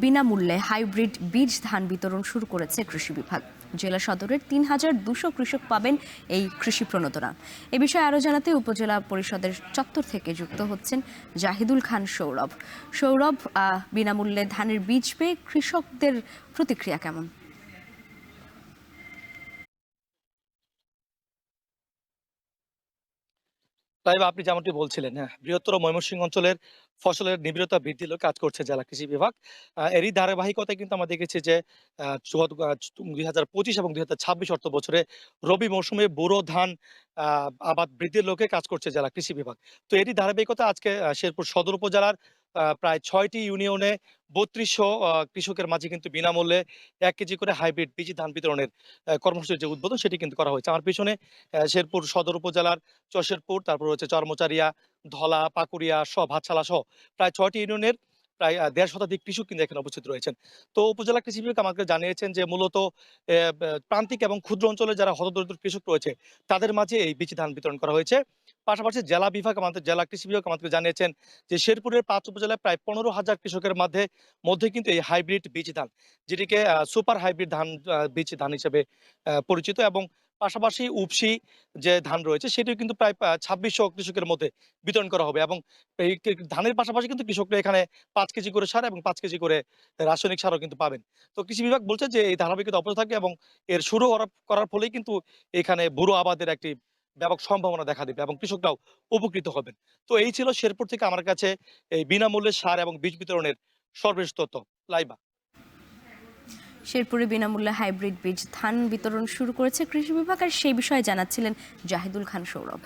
বিনামূল্যে হাইব্রিড বীজ ধান বিতরণ শুরু করেছে কৃষি বিভাগ। জেলা সদরের ৩,২০০ কৃষক পাবেন এই কৃষি প্রণোদনা। এ বিষয়ে আরও জানাতে উপজেলা পরিষদের চত্বর থেকে যুক্ত হচ্ছেন জাহিদুল খান সৌরভ। সৌরভ, বিনামূল্যে ধানের বীজ পেয়ে কৃষকদের প্রতিক্রিয়া কেমন? তাই আপনি যেমনটি বলছিলেন, হ্যাঁ, বৃহত্তর ময়মনসিংহ অঞ্চলের ফসলের নিবিড়তা বৃদ্ধির লক্ষ্যে কাজ করছে জেলা কৃষি বিভাগ। এরই ধারাবাহিকতায় কিন্তু আমরা দেখেছি যে ২০২৫ এবং ২০২৬ অর্থ বছরে রবি মৌসুমে বোরো ধান আবাদ বৃদ্ধির লক্ষ্যে কাজ করছে জেলা কৃষি বিভাগ। তো এরই ধারাবাহিকতা আজকে শেরপুর সদর উপজেলার প্রায় ৬টি ইউনিয়নে ৩২০০ কৃষকের মাঝে কিন্তু বিনামূল্যে ১ কেজি করে হাইব্রিড বীজ ধান বিতরণের কর্মসূচির যে উদ্বোধন সেটি কিন্তু করা হয়েছে। আমার পিছনে শেরপুর সদর উপজেলার চশেরপুর, তারপর হচ্ছে চরমচারিয়া, ধলা, পাকুড়িয়া ভাতশালা সহ প্রায় ৬টি ইউনিয়নের প্রায় ১.৫ শতাধিক কৃষক কিন্তু এখানে উপস্থিত রয়েছেন। তো উপজেলা কৃষি বিভাগ আমাকে জানিয়েছেন যে মূলত প্রান্তিক এবং ক্ষুদ্র অঞ্চলে যারা হতদরিদ্র কৃষক রয়েছে তাদের মাঝে এই বীজ ধান বিতরণ করা হয়েছে। পাশাপাশি জেলা কৃষি বিভাগ আমাদেরকে জানিয়েছেন যে শেরপুরের ৫ উপজেলায় প্রায় ১৫,০০০ কৃষকের মধ্যে কিন্তু এই হাইব্রিড বীজ ধান, যেটিকে সুপার হাইব্রিড বীজ ধান হিসেবে পরিচিত, এবং পাশাপাশি উপসি যে ধান রয়েছে সেটিও কিন্তু প্রায় ২৬০০ কৃষকের মধ্যে বিতরণ করা হবে। এবং এই ধানের পাশাপাশি কিন্তু কৃষকরা এখানে ৫ কেজি করে সার এবং ৫ কেজি করে রাসায়নিক সারও কিন্তু পাবেন। তো কৃষি বিভাগ বলছে যে এই ধারাবাহিকতা অব্যাহত থাকবে এবং এর শুরু করার ফলেই কিন্তু এখানে বুড়ো আবাদের একটি ব্যাপক সম্ভাবনা দেখা দেবে এবং কৃষকরাও উপকৃত হবেন। তো এই ছিল শেরপুর থেকে আমার কাছে এই বিনামূল্যে সার এবং বীজ বিতরণের সর্বশেষ তথ্য। লাইবা। শেরপুরে বিনামূল্যে হাইব্রিড বীজ ধান বিতরণ শুরু করেছে কৃষি বিভাগ, আর সেই বিষয়ে জানাচ্ছিলেন জাহিদুল খান সৌরভ।